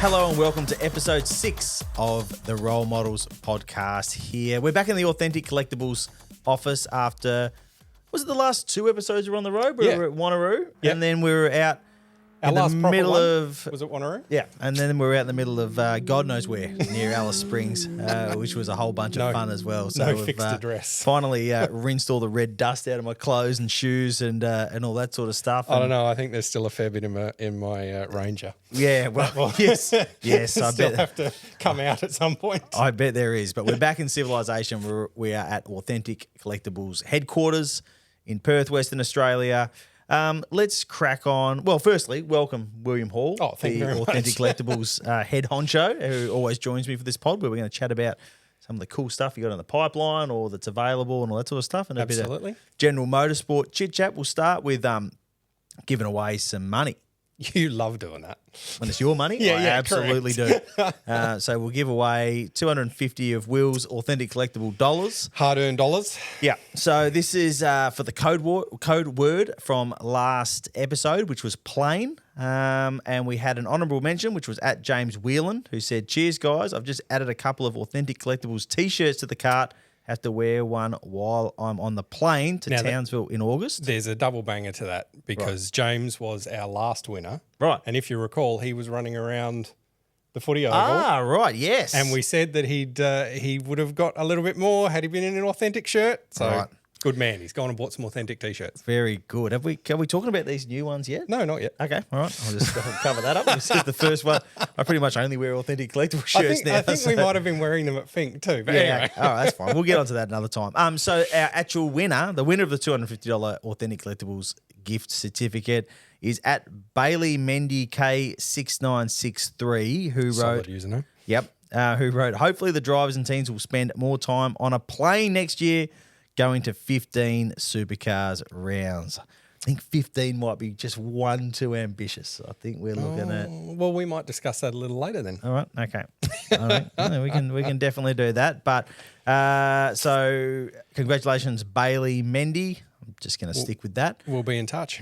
Hello and welcome to episode 6 of the Role Models podcast here. We're back in the Authentic Collectables office after, was it the last 2 episodes we were on the road? We were at Wanneroo, and then we were out in the middle of... Was it Wanneroo? Yeah, and then we were out in the middle of God knows where, near Alice Springs, which was a whole bunch of fun as well. So we've fixed address. Finally rinsed all the red dust out of my clothes and shoes and all that sort of stuff. I don't know. I think there's still a fair bit in my Ranger. Yeah, well, yes. I still bet have to come out at some point. I bet there is, but we're back in civilization. We are at Authentic Collectables headquarters in Perth, Western Australia. Let's crack on. Well, firstly, welcome William Hall, thank you very much. Authentic Collectables head honcho, who always joins me for this pod, where we're going to chat about some of the cool stuff you got in the pipeline or that's available and all that sort of stuff. And a bit of general motorsport chit-chat. We'll start with giving away some money. You love doing that. When it's your money? I absolutely do. So we'll give away 250 of Will's Authentic Collectible dollars. Hard-earned dollars. Yeah. So this is for the code word from last episode, which was plain. And we had an honourable mention, which was at James Whelan, who said, "Cheers, guys. I've just added a couple of Authentic Collectables T-shirts to the cart. Have to wear one while I'm on the plane to Townsville in August." There's a double banger to that because James was our last winner. Right. And if you recall, he was running around the footy oval. Ah, right, yes. And we said that he would have got a little bit more had he been in an authentic shirt. So good man. He's gone and bought some authentic T-shirts. Very good. Are we talking about these new ones yet? No, not yet. Okay, all right. I'll just cover that up. This is the first one. I pretty much only wear Authentic Collectible shirts now. I think we might have been wearing them at Fink too. But anyway. All right, that's fine. We'll get onto that another time. So our actual winner, the winner of the $250 Authentic Collectibles gift certificate, is at Bailey Mendy K6963, who wrote... Solid username. Yep. Who wrote, "Hopefully the drivers and teams will spend more time on a plane next year, going to 15 supercars rounds." I think 15 might be just one too ambitious. I think we're looking at... Well, we might discuss that a little later then. All right, okay. All right. Yeah, we can definitely do that. But so congratulations, Bailey Mendy. I'm just going to stick with that. We'll be in touch.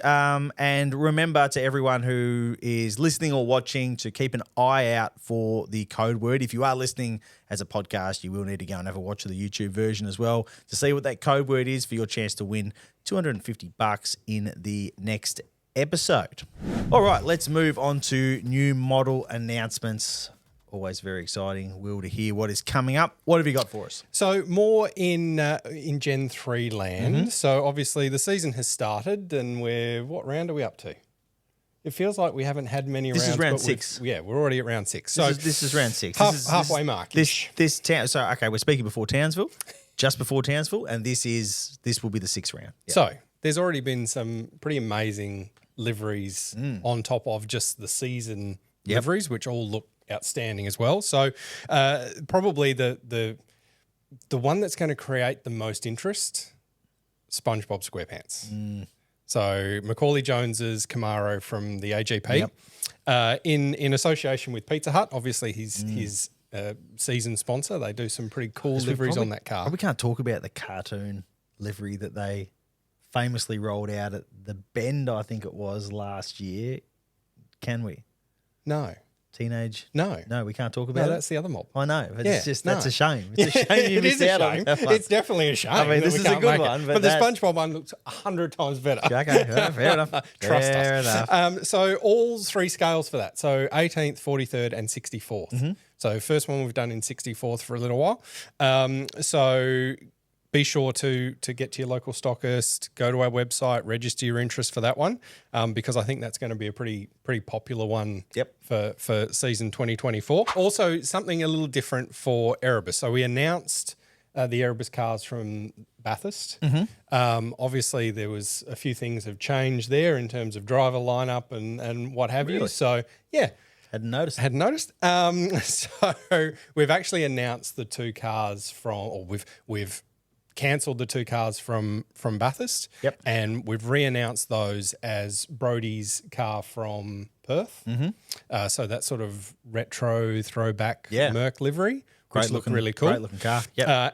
And remember, to everyone who is listening or watching, to keep an eye out for the code word. If you are listening as a podcast, you will need to go and have a watch of the YouTube version as well to see what that code word is for your chance to win $250 in the next episode. All right, let's move on to new model announcements. Always very exciting, Will, to hear what is coming up. What have you got for us? So more in Gen 3 land. Mm-hmm. So obviously the season has started and what round are we up to? It feels like we haven't had many rounds. This is round 6. Yeah, we're already at round 6. So this is round 6. Halfway mark. This town. So okay, we're speaking before Townsville, just before Townsville, and this will be the 6th round. Yep. So there's already been some pretty amazing liveries on top of just the season liveries, which all look outstanding as well. So probably the one that's going to create the most interest, SpongeBob SquarePants. So Macaulay Jones's Camaro from the AGP, in association with Pizza Hut. Obviously, his season sponsor. They do some pretty cool liveries on that car. We can't talk about the cartoon livery that they famously rolled out at the Bend, I think it was, last year. Can we? No. Teenage? No, we can't talk about it. No, that's the other mob. I know. It's that's a shame. It's a shame you missed out on that one. It's definitely a shame. I mean, this is a good one, but the SpongeBob one looks 100 times better. Okay, fair enough. Trust fair us. enough. So all 3 scales for that. So 18th, 43rd, and 64th. So first one we've done in 64th for a little while. So be sure to get to your local stockist, go to our website, register your interest for that one, because I think that's going to be a pretty popular one for season 2024. Also, something a little different for Erebus. So we announced the Erebus cars from Bathurst. Obviously, there was a few things have changed there in terms of driver lineup and what have you. So, yeah. Hadn't noticed. So we've actually announced the 2 cars we've cancelled the 2 cars from Bathurst. And we've re-announced those as Brodie's car from Perth. So that sort of retro throwback Merc livery. Which looked really cool. Great looking car.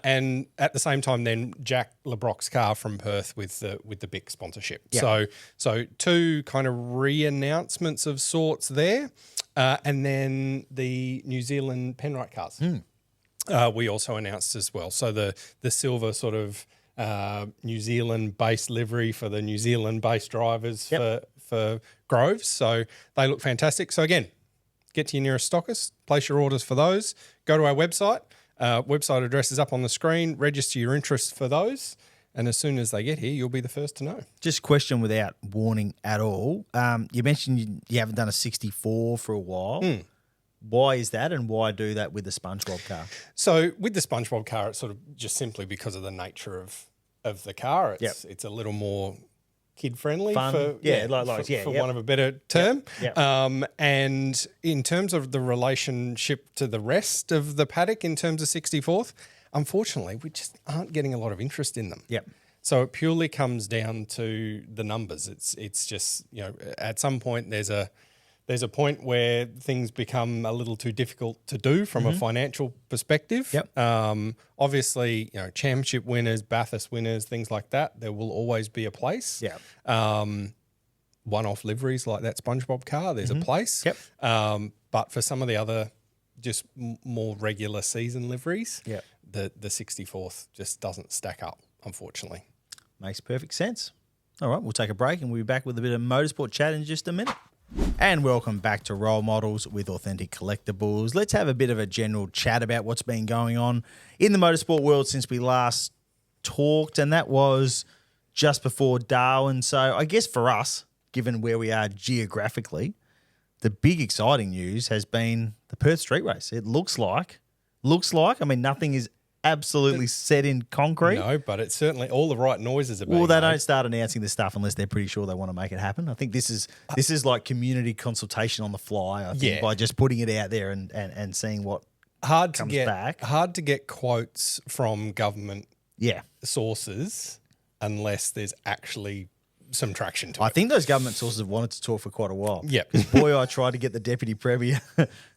And at the same time, then Jack LeBrock's car from Perth with the BIC sponsorship. So 2 kind of re-announcements of sorts there. And then the New Zealand Penrite cars. We also announced as well. So the silver sort of New Zealand-based livery for the New Zealand-based drivers for Groves. So they look fantastic. So again, get to your nearest stockist, place your orders for those, go to our website. Website address is up on the screen. Register your interest for those. And as soon as they get here, you'll be the first to know. Just question without warning at all. You mentioned you haven't done a 64 for a while. Why is that, and why do that with the SpongeBob car? So with the SpongeBob car, it's sort of just simply because of the nature of the car. It's a little more kid-friendly, Fun. for one of a better term. And in terms of the relationship to the rest of the paddock in terms of 64th, unfortunately, we just aren't getting a lot of interest in them. So it purely comes down to the numbers. It's just, at some point there's a point where things become a little too difficult to do from a financial perspective. Obviously, championship winners, Bathurst winners, things like that, there will always be a place. One-off liveries like that SpongeBob car, there's a place. But for some of the other just more regular season liveries, the 64th just doesn't stack up, unfortunately. Makes perfect sense. All right, we'll take a break and we'll be back with a bit of motorsport chat in just a minute. And welcome back to Role Models with Authentic Collectables. Let's have a bit of a general chat about what's been going on in the motorsport world since we last talked, and that was just before Darwin. So I guess for us, given where we are geographically, the big exciting news has been the Perth Street Race. It looks like, I mean, nothing is absolutely set in concrete. No, but it's certainly all the right noises are being Well, they made. don't start announcing this stuff unless they're pretty sure they want to make it happen. I think this is like community consultation on the fly, I think, by just putting it out there and seeing what comes back. Hard to get quotes from government Yeah. sources unless there's actually some traction to it. I think those government sources have wanted to talk for quite a while. Yeah. Because, boy, I tried to get the Deputy Premier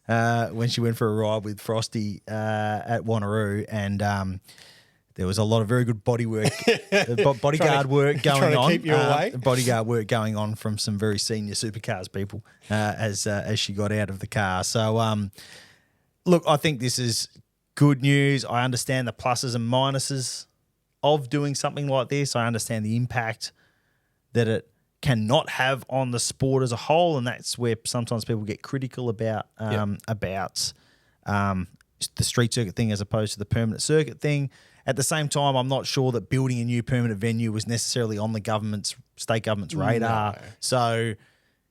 when she went for a ride with Frosty at Wanneroo, and there was a lot of very good bodyguard work going on. Keep you away. Bodyguard work going on from some very senior supercars people as she got out of the car. So, look, I think this is good news. I understand the pluses and minuses of doing something like this. I understand the impact that it cannot have on the sport as a whole, and that's where sometimes people get critical about the street circuit thing as opposed to the permanent circuit thing. At the same time, I'm not sure that building a new permanent venue was necessarily on the state government's radar. No. So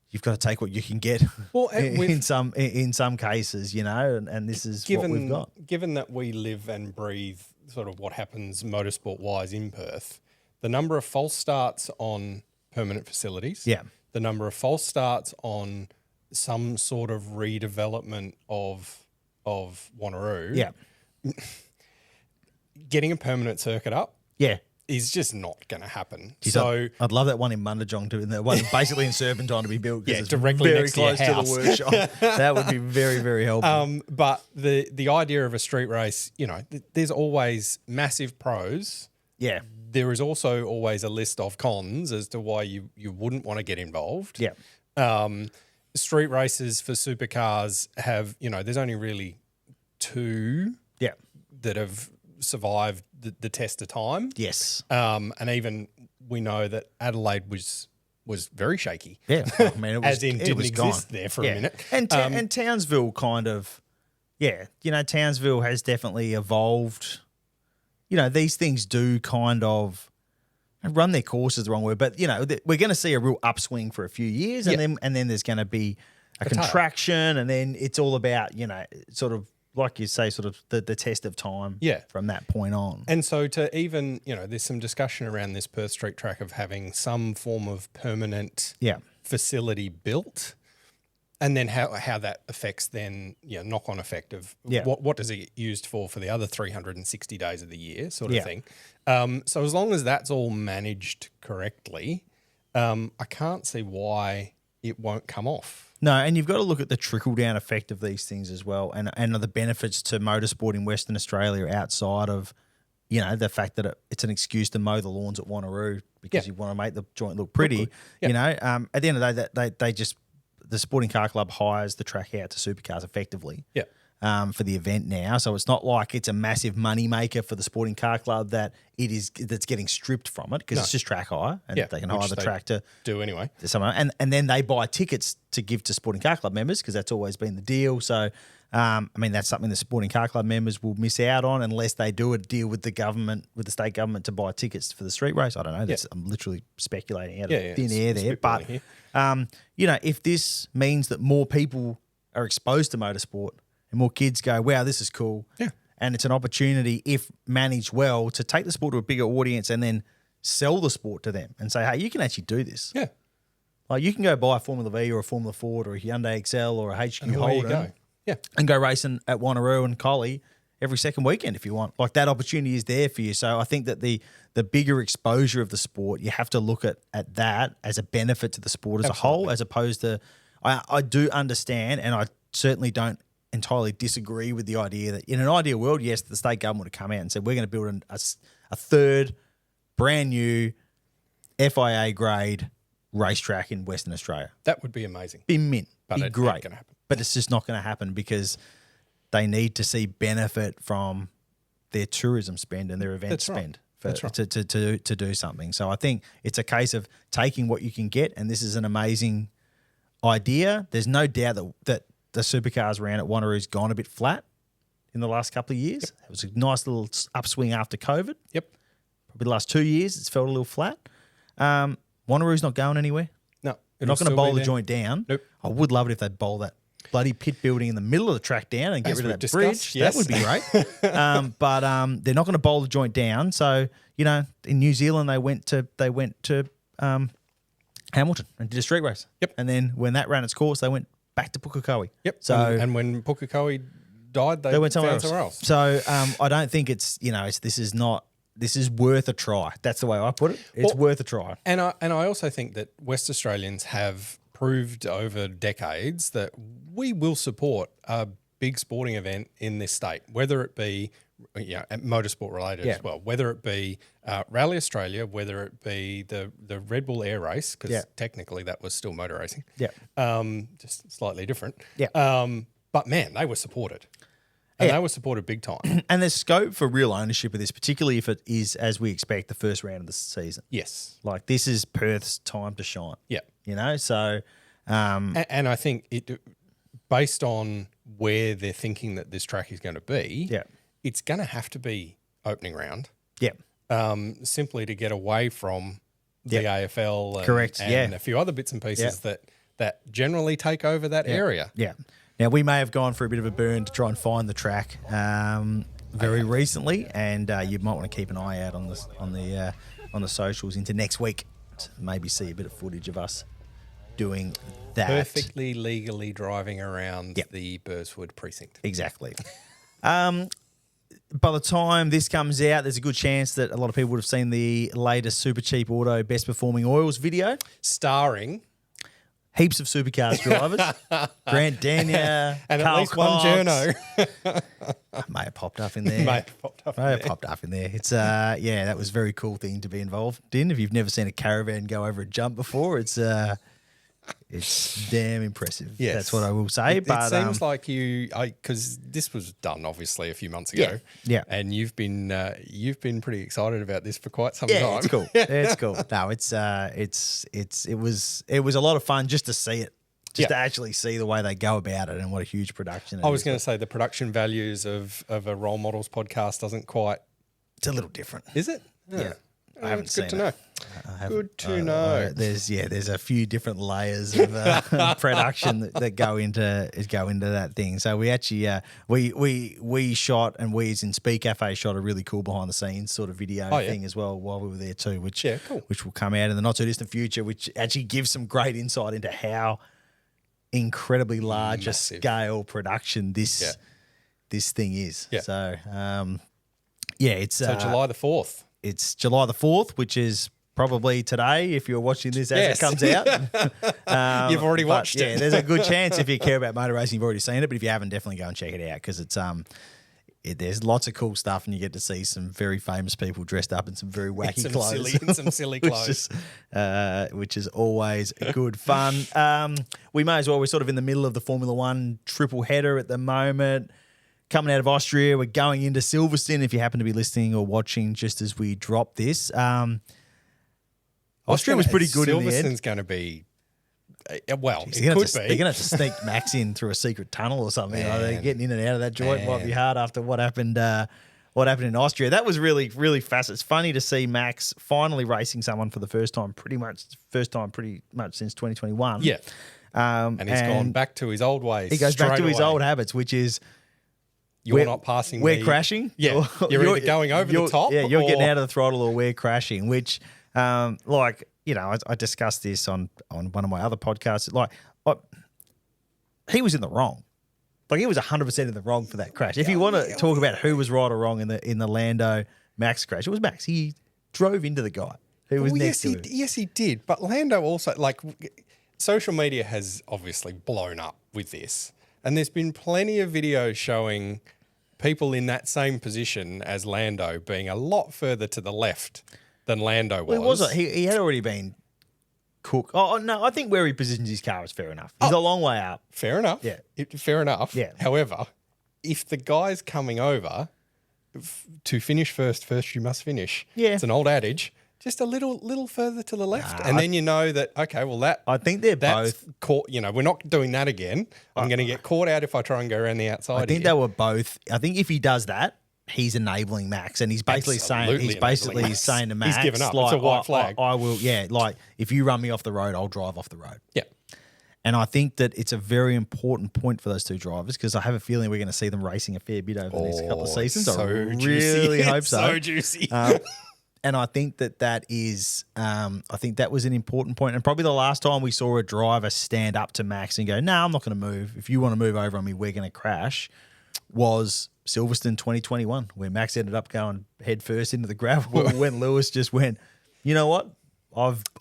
you've got to take what you can get. Well, in some cases, and this is what we've got. Given that we live and breathe sort of what happens motorsport-wise in Perth, the number of false starts on permanent facilities, the number of false starts on some sort of redevelopment of Wanneroo, getting a permanent circuit up, is just not going to happen. So I'd love that one in Mundajong too, and the one basically in Serpentine to be built because it's directly very next close to your to the workshop. That would be very, very helpful. But the idea of a street race, there's always massive pros. Yeah. There is also always a list of cons as to why you wouldn't want to get involved. Yeah. Street races for supercars have, there's only really two that have survived the test of time. Yes. And even we know that Adelaide was very shaky. Yeah. I mean, it was, as in didn't exist there for a minute. And Townsville kind of, Townsville has definitely evolved. These things do kind of run their course is the wrong word, but we're going to see a real upswing for a few years, and then there's going to be a contraction, and then it's all about sort of like you say, sort of the test of time. From that point on, and so to even there's some discussion around this Perth Street track of having some form of permanent facility built. And then how that affects then knock-on effect of what does it get used for the other 360 days of the year sort of thing. So as long as that's all managed correctly, I can't see why it won't come off. No, and you've got to look at the trickle-down effect of these things as well, and the benefits to motorsport in Western Australia outside of the fact that it's an excuse to mow the lawns at Wanneroo because you want to make the joint look pretty. At the end of the day, the Sporting Car Club hires the track out to supercars effectively. Yeah. For the event now, so it's not like it's a massive money maker for the Sporting Car Club that's getting stripped from it because it's just track hire and they can hire the track to do anyway. To someone, and then they buy tickets to give to Sporting Car Club members because that's always been the deal. So, I mean, that's something the Sporting Car Club members will miss out on unless they do a deal with the government, with the state government, to buy tickets for the street race. I don't know. I'm literally speculating out of thin air there, but if this means that more people are exposed to motorsport. And more kids go, wow, this is cool. Yeah. And it's an opportunity, if managed well, to take the sport to a bigger audience and then sell the sport to them and say, hey, you can actually do this. Yeah. Like you can go buy a Formula V or a Formula Ford or a Hyundai XL or a HQ Holden and go racing at Wanneroo and Collie every second weekend if you want. Like that opportunity is there for you. So I think that the bigger exposure of the sport, you have to look at that as a benefit to the sport as a whole, as opposed to I do understand, and I certainly don't entirely disagree with the idea that in an ideal world, yes, the state government would have come out and said, we're going to build a third brand new FIA grade racetrack in Western Australia. That would be amazing. Be mint. But be great. Gonna happen. But it's just not going to happen because they need to see benefit from their tourism spend and their event spend to do something. So I think it's a case of taking what you can get, and this is an amazing idea. There's no doubt that the supercars around at Wanneroo's gone a bit flat in the last couple of years. Yep. It was a nice little upswing after COVID. Yep. Probably the last 2 years, it's felt a little flat. Wanneroo's not going anywhere. No. They're not going to bowl the joint down. Nope. I would love it if they bowl that bloody pit building in the middle of the track down and get rid of that bridge. Yes. That would be great. But they're not going to bowl the joint down. So, in New Zealand, they went to Hamilton and did a street race. Yep. And then when that ran its course, they went back to Pukekohe. Yep. So and when Pukekohe died, they went somewhere else. So I don't think it's this is worth a try. That's the way I put it. It's worth a try. And I also think that West Australians have proved over decades that we will support a big sporting event in this state, whether it be motorsport related as well, whether it be Rally Australia, whether it be the Red Bull Air Race, because technically that was still motor racing. Yeah. Just slightly different. Yeah. But man, they were supported. And they were supported big time. And there's scope for real ownership of this, particularly if it is, as we expect, the first round of the season. Yes. Like this is Perth's time to shine. Yeah. So... and I think it, based on where they're thinking that this track is going to be, it's going to have to be opening round. Yeah. Simply to get away from the AFL and a few other bits and pieces that generally take over that area. Yeah. Now, we may have gone for a bit of a burn to try and find the track very recently, and you might want to keep an eye out on the socials into next week to maybe see a bit of footage of us doing that. Perfectly legally driving around the Burswood precinct. Exactly. By the time this comes out, there's a good chance that a lot of people would have seen the latest Super Cheap Auto Best Performing Oils video. Starring heaps of supercars drivers. Grant Daniel, and Carl at least Cox. one journo. May have popped up in there. Popped up in there. It's that was a very cool thing to be involved in. If you've never seen a caravan go over a jump before, it's damn impressive. Yes. That's what I will say. It seems like because this was done obviously a few months ago. Yeah. And you've been pretty excited about this for quite some time. Yeah, it's cool. It's cool. No, it was a lot of fun just to see it. Just to actually see the way they go about it and what a huge production it is. I was going to say the production values of a Role Models podcast doesn't quite... It's a little different. Is it? Yeah. I haven't seen it. Good to know. Good to know. There's a few different layers of production that go into that thing. So we actually we shot, and we as in Speedcafe shot a really cool behind the scenes sort of video thing as well while we were there too, which will come out in the not too distant future, which actually gives some great insight into how incredibly large a scale production this thing is. Yeah. So it's July the 4th. It's July the 4th, which is probably today if you're watching this as it comes out. You've already watched it. Yeah, there's a good chance if you care about motor racing, you've already seen it. But if you haven't, definitely go and check it out because it's there's lots of cool stuff, and you get to see some very famous people dressed up in some very wacky clothes. Some silly clothes. which is always good fun. We may as well, we're sort of in the middle of the Formula One triple header at the moment. Coming out of Austria, we're going into Silverstone, if you happen to be listening or watching just as we drop this. Austria was pretty good in the end. Silverstone's going to be... Well, it could be. They're going to have to sneak Max in through a secret tunnel or something. They're getting in and out of that joint might be hard after what happened in Austria. That was really, really fast. It's funny to see Max finally racing someone for the first time pretty much since 2021. Yeah. And he's gone back to his old ways. He goes back to his old habits, which is... You're not passing We're crashing. Yeah. You're either going over the top. Yeah, you're getting out of the throttle or we're crashing, which... I discussed this on one of my other podcasts. He was in the wrong. He was 100% in the wrong for that crash. If you want to talk about who was right or wrong in the Lando Max crash, it was Max. He drove into the guy who was next to him. Yes, he did. But Lando also, social media has obviously blown up with this. And there's been plenty of videos showing people in that same position as Lando being a lot further to the left than Lando was. Well, it wasn't. He had already been cooked. Oh, no, I think where he positions his car is fair enough. He's a long way out. Fair enough. Yeah. Fair enough. Yeah. However, if the guy's coming over to finish first you must finish. Yeah. It's an old adage. Just a little further to the left. And then you know that, okay, well, I think they're both caught. We're not doing that again. I'm going to get caught out if I try and go around the outside. I think they were both. I think if he does that, he's enabling Max, and he's basically saying to Max, he's given up. It's a white flag. I will, if you run me off the road, I'll drive off the road. Yeah. And I think that it's a very important point for those two drivers because I have a feeling we're going to see them racing a fair bit over the next couple of seasons. I really hope so. So juicy. And I think that is, I think that was an important point. And probably the last time we saw a driver stand up to Max and go, "No, I'm not going to move. If you want to move over on me, we're going to crash," was Silverstone 2021, where Max ended up going head first into the gravel when Lewis just went, "You know what?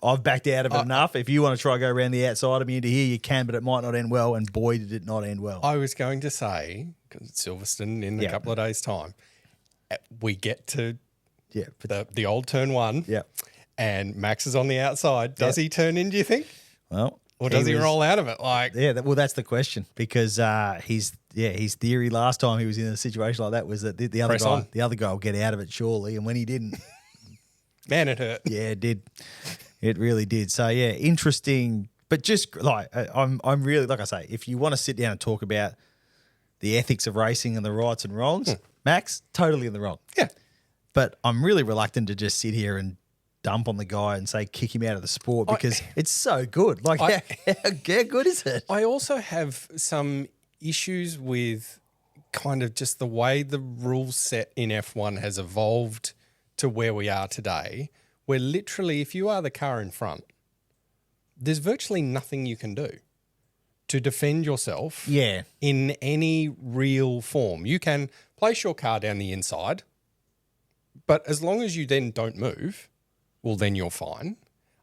I've backed out of it enough. If you want to try to go around the outside of me into here, you can, but it might not end well." And boy, did it not end well. I was going to say, because it's Silverstone in a couple of days' time, we get to the old turn one. Yeah. And Max is on the outside. Does he turn in, do you think? Well, or does he roll out of it? That's the question because his theory last time he was in a situation like that was that the other guy will get out of it surely, and when he didn't, man, it hurt. Yeah, it did. It really did. So yeah, interesting. But just I'm really, like I say, if you want to sit down and talk about the ethics of racing and the rights and wrongs, Max totally in the wrong. Yeah. But I'm really reluctant to just sit here and dump on the guy and say kick him out of the sport because it's so good. How good is it? I also have some issues with kind of just the way the rule set in F1 has evolved to where we are today, where literally if you are the car in front, there's virtually nothing you can do to defend yourself in any real form. You can place your car down the inside, but as long as you then don't move, well, then you're fine.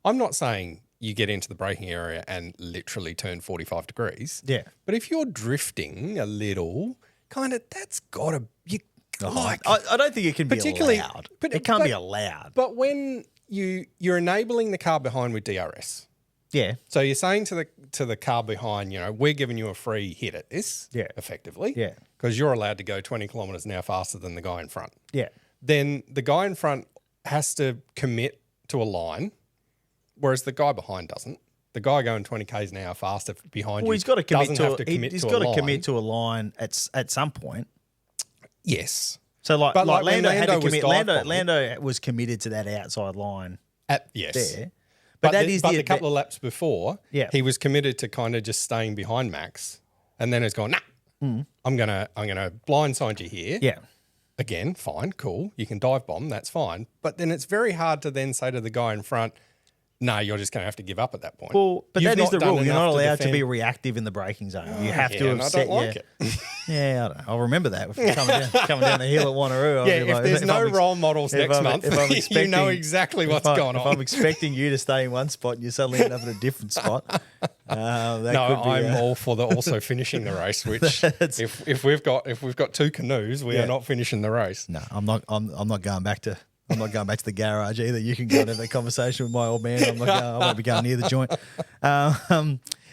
I'm not saying you get into the braking area and literally turn 45 degrees. Yeah. But if you're drifting a little, that's got to... I don't think it can be allowed. It can't be allowed. But when you're enabling the car behind with DRS... Yeah. So you're saying to the car behind, we're giving you a free hit at this, effectively. Yeah. Because you're allowed to go 20 kilometres an hour faster than the guy in front. Yeah. Then the guy in front has to commit to a line, whereas the guy behind doesn't. The guy going 20 k's an hour faster behind you he's got to commit doesn't have to commit he's to got a line. to commit to a line at some point. Yes. So Lando had to commit. Was Lando was committed to that outside line. Yes. But a couple of laps before, he was committed to kind of just staying behind Max, and then has gone, nah, I'm gonna blindside you here. Yeah. Again, fine, cool. You can dive bomb, that's fine. But then it's very hard to then say to the guy in front, no, you're just going to have to give up at that point. Well, but You've that is not the done rule. You're enough not to allowed to be defend- reactive in the braking zone. You have to and have I set. don't like it. Yeah, I don't know. I'll remember that if I'm coming down the hill at Wanneroo. I'll Yeah, be if like, there's no I'm ex- role models if next I'm- month, if I'm you expecting- know exactly what's going If on. I'm expecting you to stay in one spot and you suddenly end up in a different spot, that No, could be, I'm all for the also finishing the race. Which, if we've got two canoes, we are not finishing the race. No, I'm not going back to. I'm not going back to the garage either. You can go and have that conversation with my old man. I won't be going near the joint.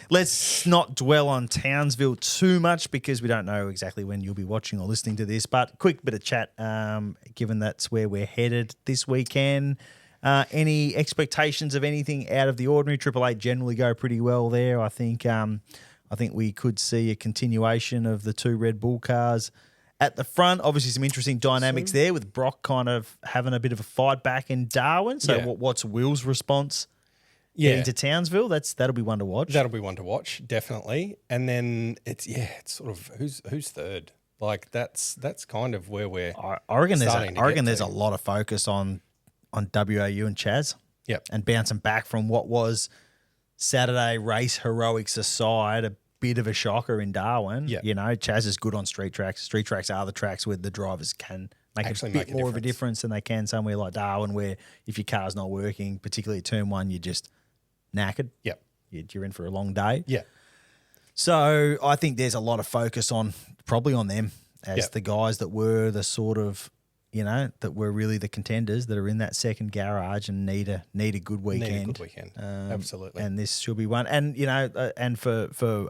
Let's not dwell on Townsville too much because we don't know exactly when you'll be watching or listening to this. But quick bit of chat, given that's where we're headed this weekend. Any expectations of anything out of the ordinary? Triple Eight generally go pretty well there. I think we could see a continuation of the two Red Bull cars at the front. Obviously, some interesting dynamics there with Brock kind of having a bit of a fight back in Darwin. So, what's Will's response? Into Townsville, that'll be one to watch. That'll be one to watch, definitely. And then it's sort of who's third. Like that's kind of where we're. I reckon there's a lot of focus on WAU and Chaz. Yep. And bouncing back from what was Saturday race heroics aside, a bit of a shocker in Darwin. Yep. You know, Chaz is good on street tracks. Street tracks are the tracks where the drivers can Actually a bit make a more of a difference. difference than they can somewhere like Darwin, where if your car's not working, particularly at turn one, you're just knackered. Yep. You're in for a long day. Yeah. So I think there's a lot of focus on them as the guys that were the sort of, that were really the contenders that are in that second garage and need a good weekend. Need a good weekend. Absolutely. And this should be one. And and for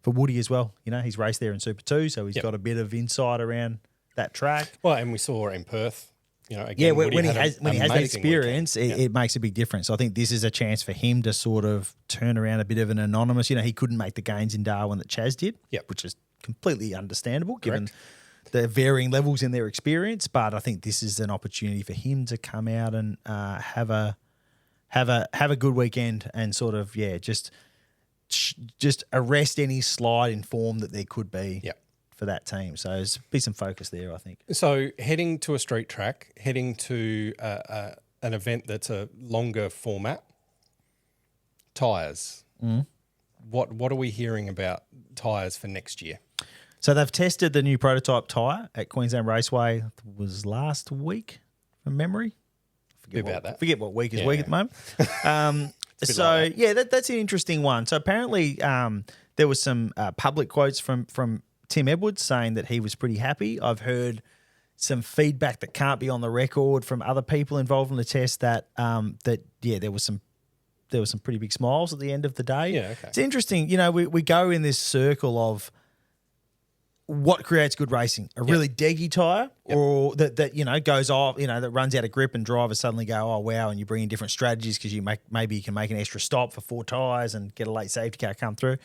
Woody as well. He's raced there in Super 2, so he's got a bit of insight around that track. Well, and we saw in Perth. Again, when he has that amazing experience, it makes a big difference. So I think this is a chance for him to sort of turn around a bit of an anonymous. He couldn't make the gains in Darwin that Chaz did, which is completely understandable given the varying levels in their experience. But I think this is an opportunity for him to come out and have a good weekend and sort of just arrest any slide in form that there could be. Yep. For that team. So there's be some focus there, I think. So heading to a street track, heading to an event that's a longer format, tyres. What are we hearing about tyres for next year? So they've tested the new prototype tyre at Queensland Raceway. It was last week, from memory. Forget what week is week at the moment. That's an interesting one. So apparently there was some public quotes from Tim Edwards saying that he was pretty happy. I've heard some feedback that can't be on the record from other people involved in the test that there was some pretty big smiles at the end of the day. Yeah, okay. It's interesting. We go in this circle of what creates good racing, a really deggy tyre or that goes off, that runs out of grip and drivers suddenly go, oh, wow, and you bring in different strategies because maybe you can make an extra stop for 4 tyres and get a late safety car come through.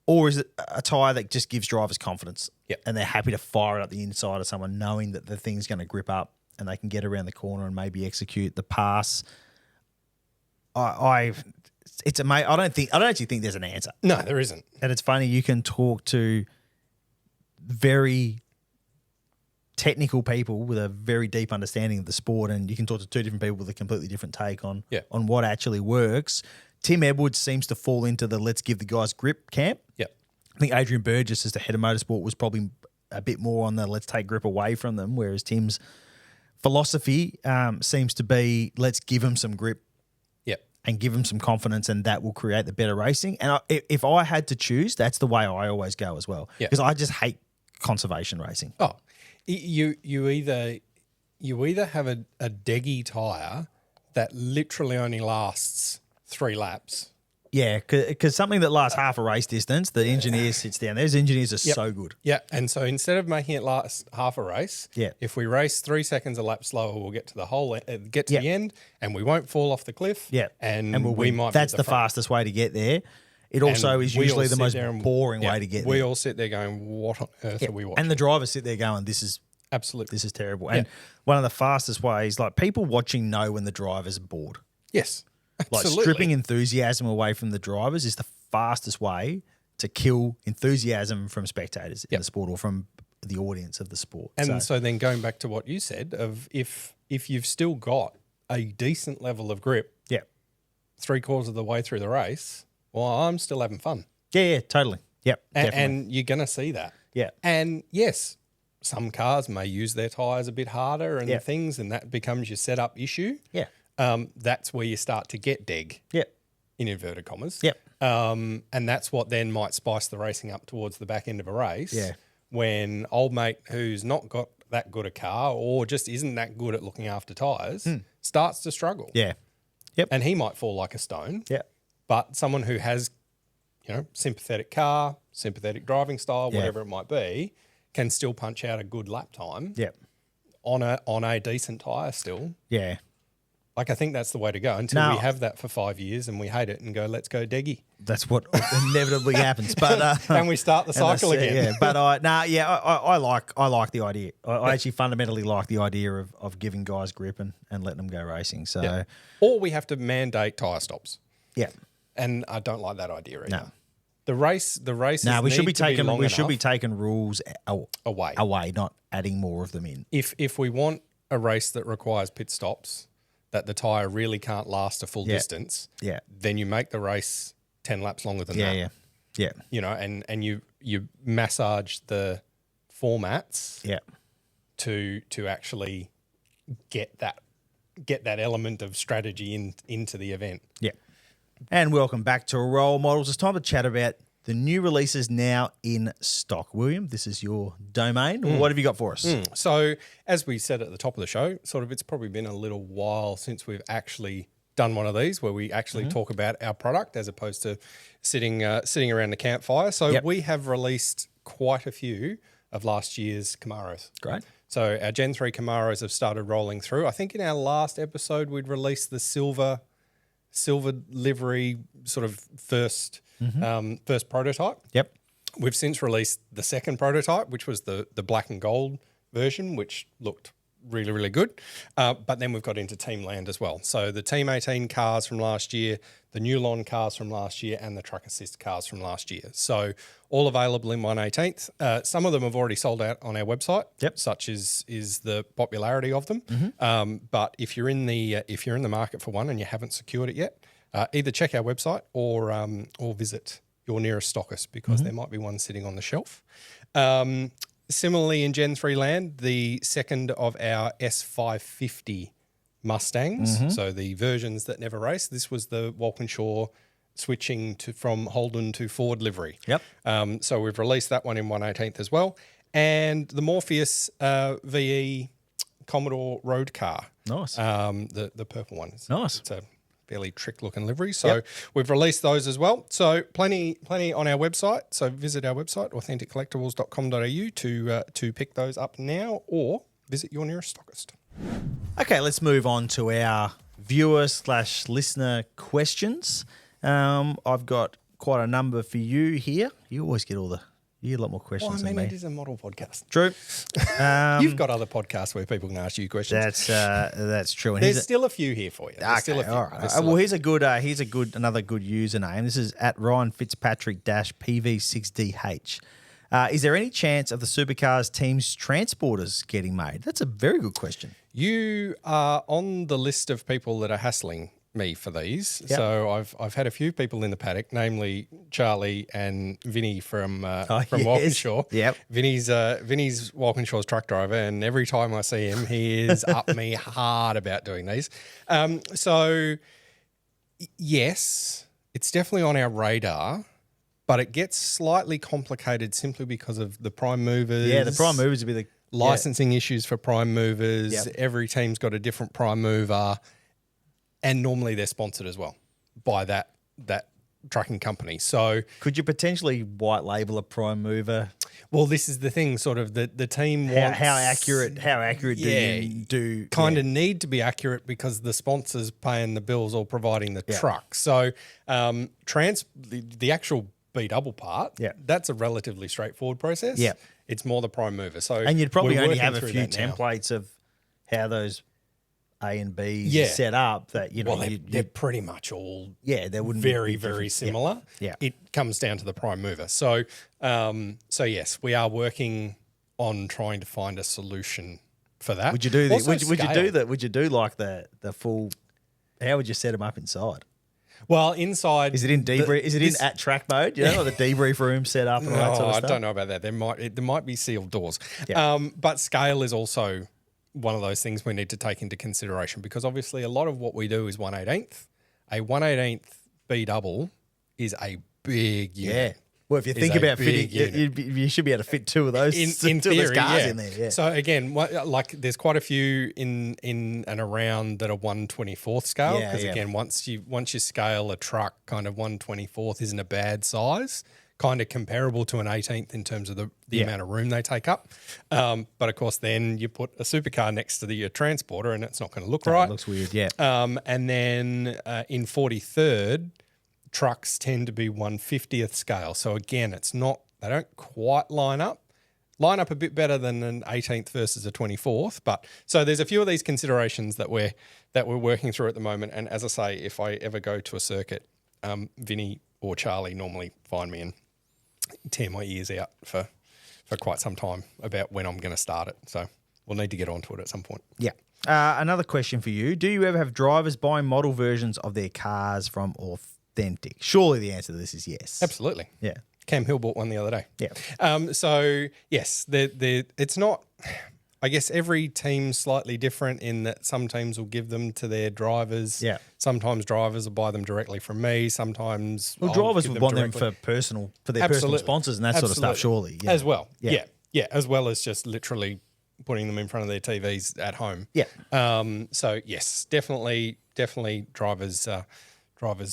Or is it a tyre that just gives drivers confidence and they're happy to fire it up the inside of someone knowing that the thing's going to grip up and they can get around the corner and maybe execute the pass? I don't actually think there's an answer. No, there isn't. And it's funny, you can talk to very technical people with a very deep understanding of the sport and you can talk to two different people with a completely different take on what actually works. Tim Edwards seems to fall into the let's give the guys grip camp. Yep. I think Adrian Burgess, as the head of Motorsport, was probably a bit more on the let's take grip away from them, whereas Tim's philosophy seems to be let's give them some grip and give them some confidence and that will create the better racing. And if I had to choose, that's the way I always go as well because I just hate conservation racing. Oh, you either have a deggy tyre that literally only lasts 3 laps. Yeah, because something that lasts half a race distance, the engineer sits down. Those engineers are so good. Yeah, and so instead of making it last half a race, if we race 3 seconds a lap slower, we'll get to the end, and we won't fall off the cliff. Yeah, and we might. That's the fastest way to get there. It also is usually the most boring way to get there. We all sit there going, "What on earth are we watching?" And the drivers sit there going, "This is absolutely, this is terrible." And one of the fastest ways, like people watching know when the drivers are bored. Yes. Like Absolutely. stripping enthusiasm away from the drivers is the fastest way to kill enthusiasm from spectators in the sport or from the audience of the sport. And so then going back to what you said of if you've still got a decent level of grip, 3/4 of the way through the race, well, I'm still having fun. Yeah, totally. Yep, definitely. And you're going to see that. Yeah. And yes, some cars may use their tyres a bit harder and Yeah. things, and that becomes your setup issue. Yeah. That's where you start to get deg, Yep. in inverted commas. Yep. And that's what then might spice the racing up towards the back end of a race. Yeah. When old mate who's not got that good a car or just isn't that good at looking after tyres starts to struggle. Yeah. And he might fall like a stone. Yeah. But someone who has, sympathetic car, sympathetic driving style, whatever it might be, can still punch out a good lap time Yeah. on a decent tyre still. Yeah. Like, I think that's the way to go until No. we have that for 5 years and we hate it and go, let's go deggy. That's what inevitably happens. But And we start the cycle again. Yeah. But I like the idea. I actually fundamentally like the idea of giving guys grip and letting them go racing. So Yeah. Or we have to mandate tyre stops. yeah. And I don't like that idea either. No. The race. No, we should be taking long taking rules away, not adding more of them in. If we want a race that requires pit stops, that the tyre really can't last a full distance, Yeah. then you make the race 10 laps longer than that. Yeah. And you massage the formats Yeah. to actually get that element of strategy into the event. Yeah. And welcome back to Role Models. It's time to chat about the new releases now in stock. William, this is your domain. What have you got for us? So, as we said at the top of the show, it's probably been a little while since we've actually done one of these where we actually talk about our product as opposed to sitting around the campfire. So we have released quite a few of last year's Camaros. Great. So our Gen 3 Camaros have started rolling through. I think in our last episode we'd released the silver livery sort of first prototype. Yep. We've since released the second prototype, which was the black and gold version, which looked really, really good. But then we've got into Team Land as well. So the Team 18 cars from last year, the Newlon cars from last year, and the Truck Assist cars from last year. So all available in 1/18. Some of them have already sold out on our website. Yep. Such is the popularity of them. But if you're in the market for one and you haven't secured it yet, either check our website or visit your nearest stockist because there might be one sitting on the shelf. Similarly, in Gen 3 land, the second of our S550 Mustangs, so the versions that never race, this was the Walkinshaw switching from Holden to Ford livery. Yep. So we've released that one in 1/18 as well. And the Morpheus VE Commodore Road car. Nice. The purple one. Nice. It's a fairly trick-looking livery. So we've released those as well. So plenty on our website. So visit our website, authenticcollectables.com.au to pick those up now or visit your nearest stockist. Okay, let's move on to our viewer/listener questions. I've got quite a number for you here. You always get you get a lot more questions than me. It is a model podcast. True. You've got other podcasts where people can ask you questions. That's true. And There's still a few here for you. There's still a few. All right. Well, here's another good username. This is at Ryan Fitzpatrick PV6DH. Is there any chance of the Supercars team's transporters getting made? That's a very good question. You are on the list of people that are hassling me for these. Yep. So I've had a few people in the paddock, namely Charlie and Vinny from Walkinshaw. Yep. Vinny's Walkinshaw's truck driver, and every time I see him, he is up me hard about doing these. So yes, it's definitely on our radar. But it gets slightly complicated simply because of the prime movers. Yeah, the prime movers would be the licensing issues for prime movers. Yep. Every team's got a different prime mover, and normally they're sponsored as well by that trucking company. So could you potentially white label a prime mover? Well, this is the thing. Sort of the team wants how accurate do you do? Kind of need to be accurate because the sponsor's paying the bills or providing the truck. So the actual B-double part, that's a relatively straightforward process. Yeah. It's more the prime mover. So and you'd probably only have a few templates of how those A and B's are set up that, they're pretty much all they wouldn't very, very similar. Yeah. It comes down to the prime mover. So yes, we are working on trying to find a solution for that. Would you do the full how would you set them up inside? Well, inside Is it in debrief? Is it in at track mode? You know, like the debrief room set up and all that sort of stuff? I don't know about that. There might be sealed doors. Yeah. But scale is also one of those things we need to take into consideration, because obviously a lot of what we do is 1/18th. A 1/18th B double is a big unit. Yeah. Well, if you think about fitting, you should be able to fit two of those in two of those theory, cars yeah. in there. Yeah. So again, like there's quite a few in and around that are 1/24th scale, because again, once you scale a truck, kind of 1/24th isn't a bad size, kind of comparable to an 18th in terms of the amount of room they take up. But of course, then you put a supercar next to your transporter, and it's not going to look right. It looks weird. Yeah. And then in 43rd. Trucks tend to be 1/50th scale. So again, they don't quite line up a bit better than an 18th versus a 24th. But so there's a few of these considerations that we're working through at the moment. And as I say, if I ever go to a circuit, Vinny or Charlie normally find me and tear my ears out for quite some time about when I'm going to start it. So we'll need to get onto it at some point. Yeah. Another question for you. Do you ever have drivers buying model versions of their cars from Authentic? Surely the answer to this is yes. Absolutely. Yeah. Cam Hill bought one the other day. Yeah. So yes, it's not. I guess every team's slightly different in that some teams will give them to their drivers. Yeah. Sometimes drivers will buy them directly from me. Sometimes drivers would want them for personal sponsors and that sort of stuff. Surely. Yeah. As well. Yeah. As well as just literally putting them in front of their TVs at home. Yeah. So yes, definitely drivers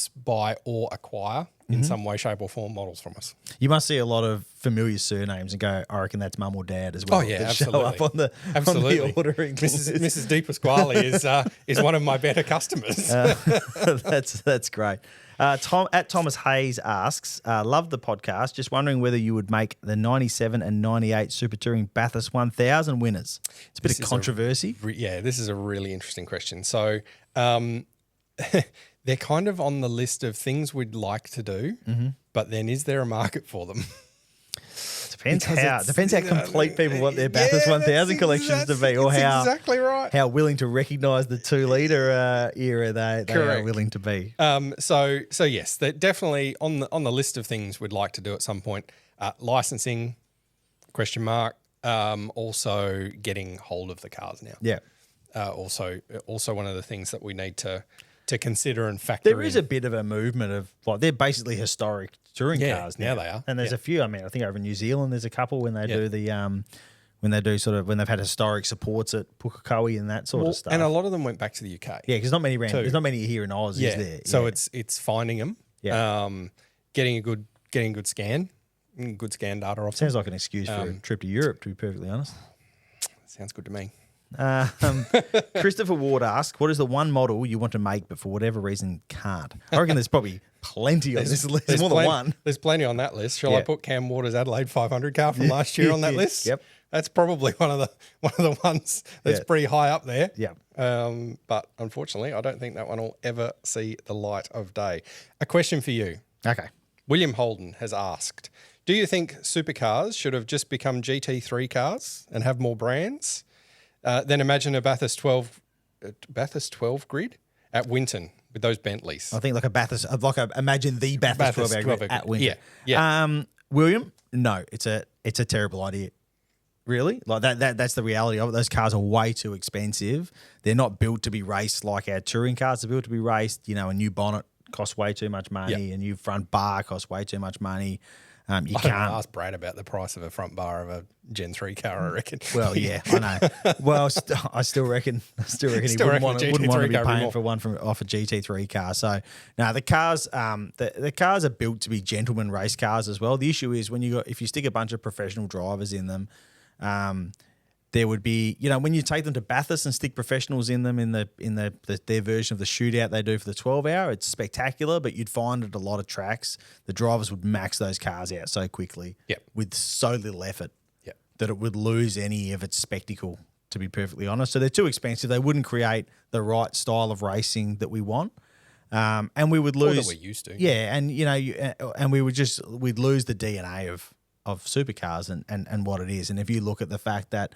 buy or acquire in some way, shape or form models from us. You must see a lot of familiar surnames and go, I reckon that's mum or dad as well. Oh yeah, that absolutely. Show up on the ordering Mrs. Di Pasquale is one of my better customers. That's great. Thomas Hayes asks, love the podcast. Just wondering whether you would make the 97 and 98 Super Touring Bathurst 1000 winners. It's a bit of controversy. This is a really interesting question. So they're kind of on the list of things we'd like to do, but then is there a market for them? Depends how complete people want their Bathurst 1000 collections to be, or how exactly right. How willing to recognise the 2 litre era they are willing to be. So yes, they're definitely on the list of things we'd like to do at some point. Licensing, ? Also getting hold of the cars now. Yeah. Also one of the things that we need to consider and factor in. There is a bit of a movement of, like, they're basically historic touring cars now. Now they are. And there's a few, I mean, I think over in New Zealand there's a couple when they do the when they've had historic supports at Pukekohe and that sort of stuff. And a lot of them went back to the UK. Yeah, because there's not many here in Oz, is there? So it's finding them. Yeah. Getting a good scan, good scan data off. Sounds like an excuse for a trip to Europe, to be perfectly honest. Sounds good to me. Christopher Ward asked, what is the one model you want to make but for whatever reason can't? I reckon there's probably plenty on this list. There's more than one. There's plenty on that list. Shall I put Cam Waters' Adelaide 500 car from last year on that list? Yep. That's probably one of the ones that's pretty high up there. Yeah. But unfortunately, I don't think that one will ever see the light of day. A question for you. Okay. William Holden has asked, do you think supercars should have just become GT3 cars and have more brands? Then imagine a Bathurst 12 grid at Winton with those Bentleys. I think imagine the Bathurst 12 grid at Winton. Yeah. William, no, it's a terrible idea. Really? Like that's the reality of it. Those cars are way too expensive. They're not built to be raced like our touring cars are built to be raced. You know, a new bonnet costs way too much money. A new front bar costs way too much money. I can't ask Brad about the price of a front bar of a Gen 3 car, I reckon. Well, yeah, I know. Well, I still reckon he wouldn't want to be paying for one off a GT3 car. So, no, the cars, the cars are built to be gentleman race cars as well. The issue is if you stick a bunch of professional drivers in them, there would be, when you take them to Bathurst and stick professionals in them in their version of the shootout they do for the 12-hour, it's spectacular, but you'd find at a lot of tracks the drivers would max those cars out so quickly with so little effort that it would lose any of its spectacle, to be perfectly honest. So they're too expensive. They wouldn't create the right style of racing that we want. And we would lose... Or that we're used to. Yeah, and and we'd lose the DNA of supercars and what it is. And if you look at the fact that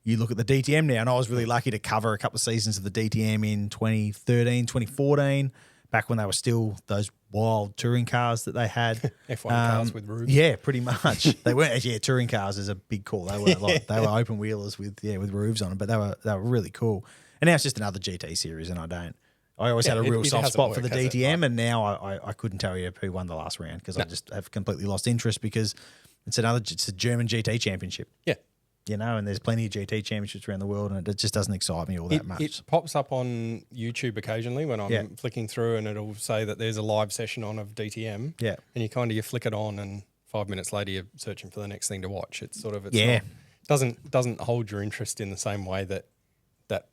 you look at the DTM now, and I was really lucky to cover a couple of seasons of the DTM in 2013, 2014. back when they were still those wild touring cars that they had. F1 cars with roofs. Yeah, pretty much. They weren't. Yeah, touring cars is a big call. They were they were open wheelers with roofs on them, but they were really cool. And now it's just another GT series, and I always had a real soft spot for the DTM, and now I couldn't tell you who won the last round because I just have completely lost interest because it's a German GT championship. Yeah. You know, and there's plenty of GT championships around the world, and it just doesn't excite me all that much. It pops up on YouTube occasionally when I'm flicking through, and it'll say that there's a live session on of DTM. Yeah. And you flick it on, and 5 minutes later you're searching for the next thing to watch. It's not, doesn't hold your interest in the same way that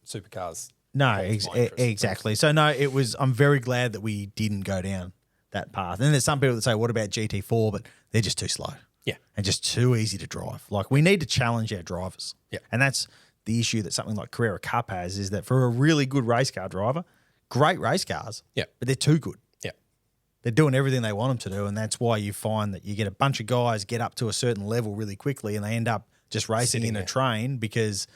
supercars. No, exactly. So no, I'm very glad that we didn't go down that path. And there's some people that say, what about GT4? But they're just too slow. Yeah. And just too easy to drive. Like, we need to challenge our drivers. Yeah. And that's the issue that something like Carrera Cup has, is that for a really good race car driver, great race cars, yeah, but they're too good. Yeah. They're doing everything they want them to do, and that's why you find that you get a bunch of guys get up to a certain level really quickly and they end up just racing in a train, because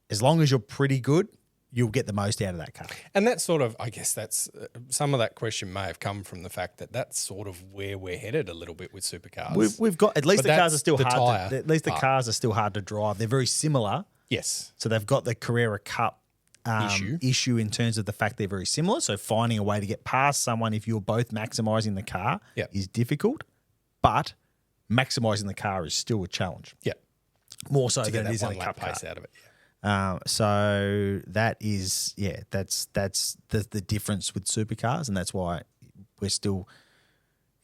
as long as you're pretty good, you'll get the most out of that car. And that's sort of, I guess that's, some of that question may have come from the fact that that's sort of where we're headed a little bit with supercars. We've got, at least the cars are still hard. At least the cars are still hard to drive. They're very similar. Yes. So they've got the Carrera Cup issue in terms of the fact they're very similar. So finding a way to get past someone if you're both maximising the car is difficult, but maximising the car is still a challenge. Yeah. More so than it is in a Cup pace car. out of it. So that is, that's the difference with supercars, and that's why we're still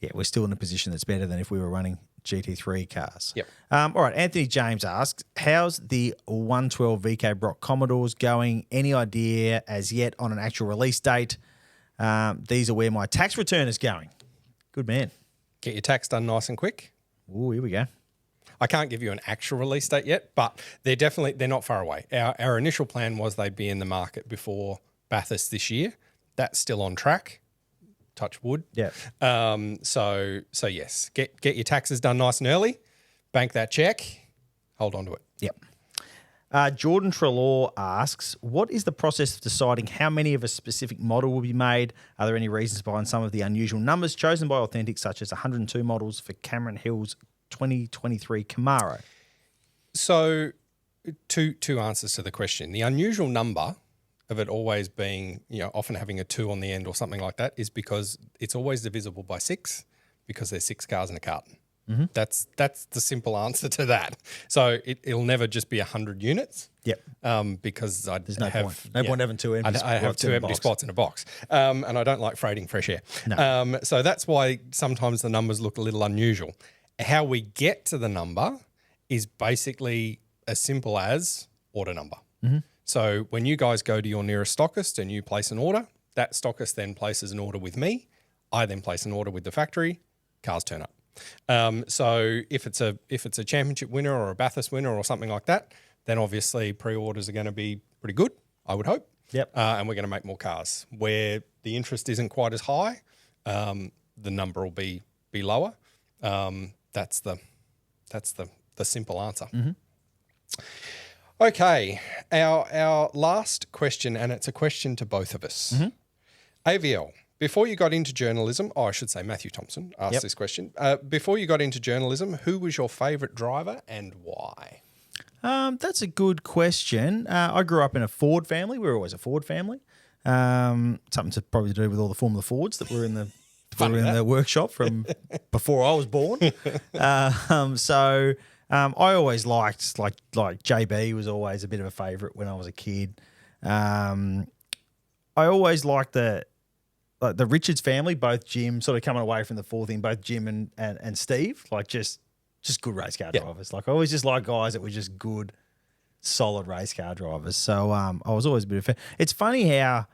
in a position that's better than if we were running GT3 cars. Yep. All right, Anthony James asks, how's the 112 VK Brock Commodores going? Any idea as yet on an actual release date? These are where my tax return is going. Good man. Get your tax done nice and quick. Oh, here we go. I can't give you an actual release date yet, but they're not far away. Our initial plan was they'd be in the market before Bathurst this year. That's still on track. Touch wood. Yeah. So yes, get your taxes done nice and early. Bank that check. Hold on to it. Yep. Jordan Trelaw asks, what is the process of deciding how many of a specific model will be made? Are there any reasons behind some of the unusual numbers chosen by Authentic, such as 102 models for Cameron Hill's 2023 Camaro? So two answers to the question. The unusual number of it always being, often having a 2 on the end or something like that is because it's always divisible by 6 because there's 6 cars in a carton. Mm-hmm. That's the simple answer to that. So it'll never just be 100 units. Yep. Because there's no point. No point having 2 empty spots. I have 2 empty spots in a box. And I don't like freighting fresh air. No. So that's why sometimes the numbers look a little unusual. How we get to the number is basically as simple as order number. Mm-hmm. So when you guys go to your nearest stockist and you place an order, that stockist then places an order with me. I then place an order with the factory. Cars turn up. So if it's a championship winner or a Bathurst winner or something like that, then obviously pre-orders are going to be pretty good, I would hope. Yep. And we're going to make more cars. Where the interest isn't quite as high, the number will be lower. That's the simple answer. Mm-hmm. Okay, our last question, and it's a question to both of us. Mm-hmm. AVL, before you got into journalism, I should say Matthew Thompson asked this question. Before you got into journalism, who was your favourite driver and why? That's a good question. I grew up in a Ford family. We were always a Ford family. Something to probably do with all the Formula Fords that were in the the workshop from before I was born. I always liked like JB was always a bit of a favourite when I was a kid. I always liked the Richards family, both Jim, sort of coming away from the Ford thing, both Jim and Steve, like just good race car drivers. Like I always just liked guys that were just good, solid race car drivers. So I was always a bit of a fan. It's funny how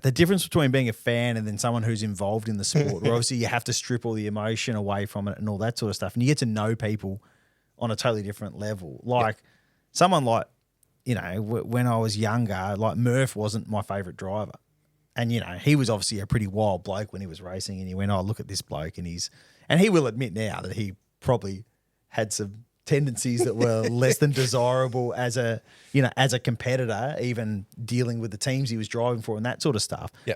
the difference between being a fan and then someone who's involved in the sport, where obviously you have to strip all the emotion away from it and all that sort of stuff, and you get to know people on a totally different level. Like someone like, when I was younger, like Murph wasn't my favourite driver. And, he was obviously a pretty wild bloke when he was racing, and you went, oh, look at this bloke. And he will admit now that he probably had some tendencies that were less than desirable as a competitor, even dealing with the teams he was driving for and that sort of stuff. Yeah.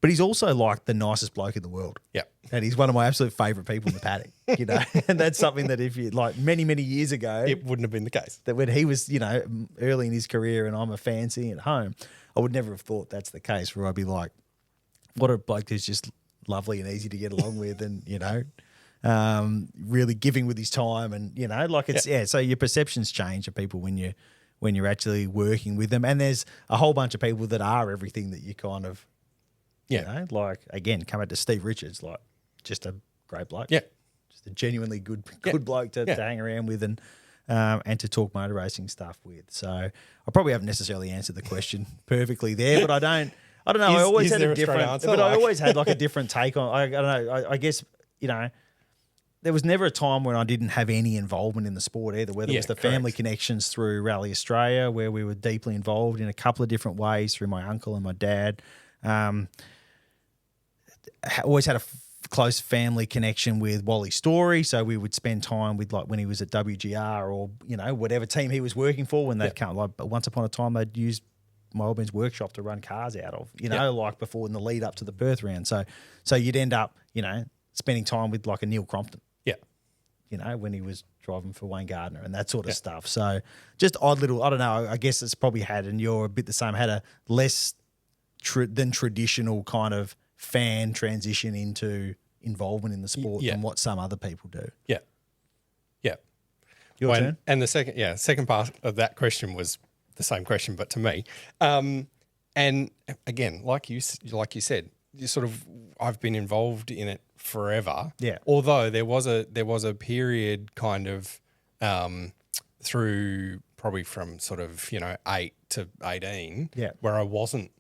But he's also like the nicest bloke in the world. Yeah. And he's one of my absolute favourite people in the paddock, you know. And that's something that if you, like many, many years ago. It wouldn't have been the case. That when he was, you know, early in his career and I'm a fan sitting at home, I would never have thought that's the case where I'd be like, what a bloke who's just lovely and easy to get along with and, you know, really giving with his time and, you know, like it's, so your perceptions change of people when you're actually working with them. And there's a whole bunch of people that are everything that you kind of, you know, like, again, come back to Steve Richards, like just a great bloke. Yeah. Just a genuinely good bloke to hang around with and to talk motor racing stuff with. So I probably haven't necessarily answered the question perfectly there, but I don't know. I always had a different answer, but I always had like a different take on. I don't know. I guess, you know, there was never a time when I didn't have any involvement in the sport either, whether it was the family connections through Rally Australia, where we were deeply involved in a couple of different ways through my uncle and my dad. Always had a close family connection with Wally Story, so we would spend time with, like, when he was at WGR or, you know, whatever team he was working for when they'd come. Like, once upon a time, they'd use my old man's workshop to run cars out of, you know, like before in the lead up to the Perth round. So you'd end up, you know, spending time with like a Neil Crompton. Yeah. You know, when he was driving for Wayne Gardner and that sort of stuff. So just odd little, I don't know, I guess it's probably had, and you're a bit the same, had a less than traditional kind of fan transition into involvement in the sport than what some other people do. Yeah. Yeah. Your turn? And the second part of that question was the same question, but to me. And again, like you said, you sort of, I've been involved in it forever. Yeah. Although there was a period kind of through probably from sort of, you know, 8 to 18 where I wasn't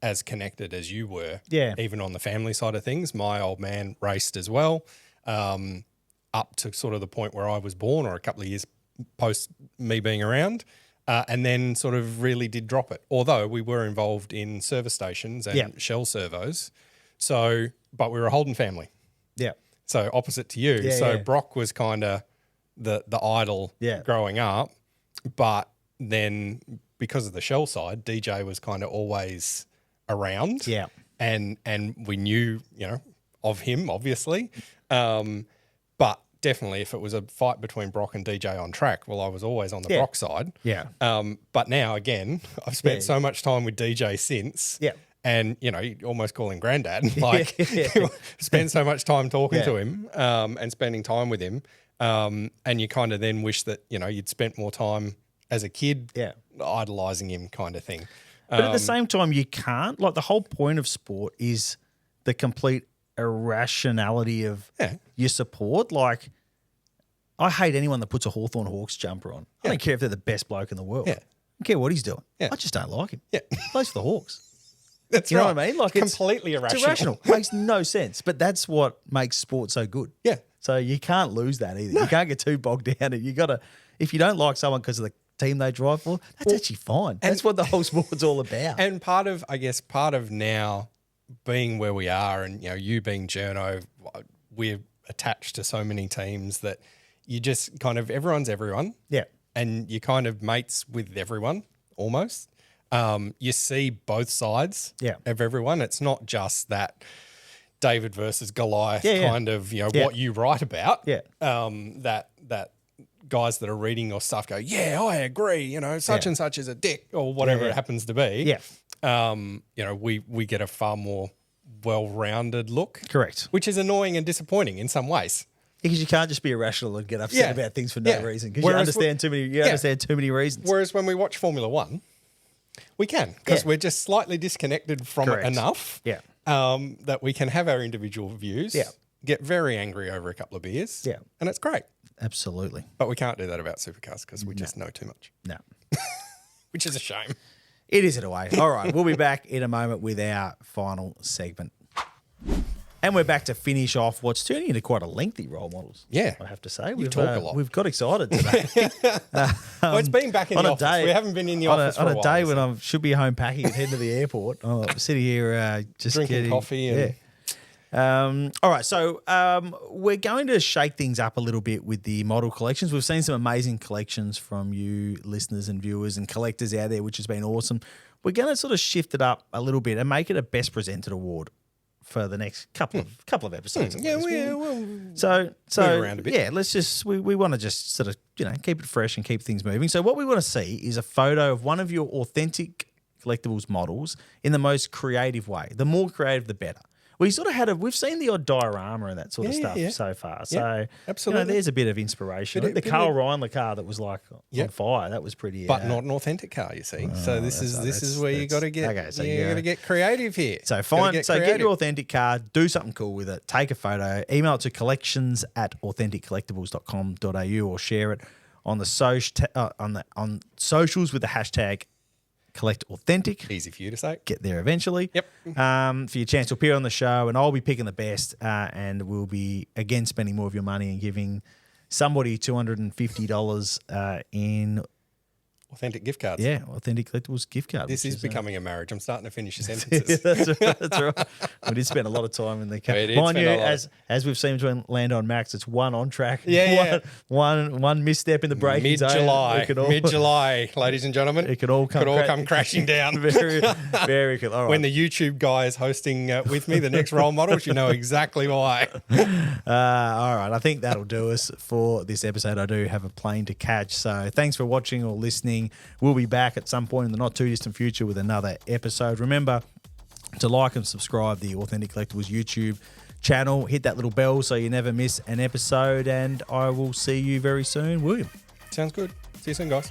as connected as you were. Yeah. Even on the family side of things. My old man raced as well, up to sort of the point where I was born or a couple of years post me being around. And then sort of really did drop it. Although we were involved in service stations and Shell servos. So, but we were a Holden family. Yeah. So opposite to you. So Brock was kind of the idol growing up. But then because of the Shell side, DJ was kind of always around. Yeah. And we knew, you know, of him, obviously. But definitely if it was a fight between Brock and DJ on track, well, I was always on the Brock side. Yeah. But now, again, I've spent so much time with DJ since. Yeah. And, you know, you almost call him granddad. Like, spend so much time talking to him and spending time with him. And you kind of then wish that, you know, you'd spent more time as a kid idolising him kind of thing. But at the same time, you can't. Like, the whole point of sport is the complete irrationality of your support. Like, I hate anyone that puts a Hawthorn Hawks jumper on. I don't care if they're the best bloke in the world. I don't care what he's doing. I just don't like him. He plays for the Hawks. That's you know what I mean? Like, it's completely irrational. It's irrational. Makes no sense. But that's what makes sport so good. Yeah. So you can't lose that either. No. You can't get too bogged down. You got to, if you don't like someone because of the team they drive for, that's actually fine. That's what the whole sport's all about. And part of now being where we are, and, you know, you being journo, we're attached to so many teams that you just kind of, everyone's everyone. Yeah. And you kind of mates with everyone almost. You see both sides of everyone. It's not just that David versus Goliath kind of, you know, what you write about. Yeah. That guys that are reading your stuff go, yeah, I agree, you know, such and such is a dick or whatever it happens to be. Yeah. You know, we get a far more well-rounded look. Correct. Which is annoying and disappointing in some ways. Because you can't just be irrational and get upset about things for no reason. Because you understand too many reasons. Whereas when we watch Formula One, we can, because we're just slightly disconnected from it enough that we can have our individual views, get very angry over a couple of beers, and it's great. Absolutely. But we can't do that about supercars because we just know too much. No. Which is a shame. It is in a way. All right, we'll be back in a moment with our final segment. And we're back to finish off what's turning into quite a lengthy role models. Yeah. I have to say. We've talk a lot. We've got excited today. Well, it's been back in the office. We haven't been in the office for a while. On a day when I should be home packing and heading to the airport. I'm sitting here just drinking coffee. And all right, so we're going to shake things up a little bit with the model collections. We've seen some amazing collections from you listeners and viewers and collectors out there, which has been awesome. We're going to sort of shift it up a little bit and make it a best presented award. for the next couple of episodes. Yeah, So move around a bit. yeah, let's just we want to just sort of keep it fresh and keep things moving. So what we want to see is a photo of one of your authentic collectibles models in the most creative way. The more creative, the better. We sort of we've seen the odd diorama and that sort of stuff so far. So absolutely. there's a bit of inspiration. The Carl Reindler car that was like on fire, that was pretty. But not an authentic car, you see. So this is where you got to get. Okay, so you got to get creative here. So get your authentic car, do something cool with it, take a photo, email it to collections@authenticcollectables.com.au or share it on the on socials with the hashtag Collect Authentic. Easy for you to say. Get there eventually. Yep. For your chance to appear on the show, and I'll be picking the best, and we'll be again spending more of your money and giving somebody $250 in authentic gift cards. Yeah, Authentic Collectables gift card. This is becoming a marriage. I'm starting to finish your sentences. That's right. We did spend a lot of time in the car. Mind you, as we've seen between Lando and Max, it's one on track. One misstep in the braking zone. Mid-July, ladies and gentlemen. It could all come crashing down. Very cool. All right. When the YouTube guy is hosting with me, the next role models, you know exactly why. All right. I think that'll do us for this episode. I do have a plane to catch. So thanks for watching or listening. We'll be back at some point in the not too distant future with another episode. Remember to like and subscribe the Authentic Collectables YouTube channel. Hit that little bell so you never miss an episode. And I will see you very soon, William. Sounds good. See you soon, guys.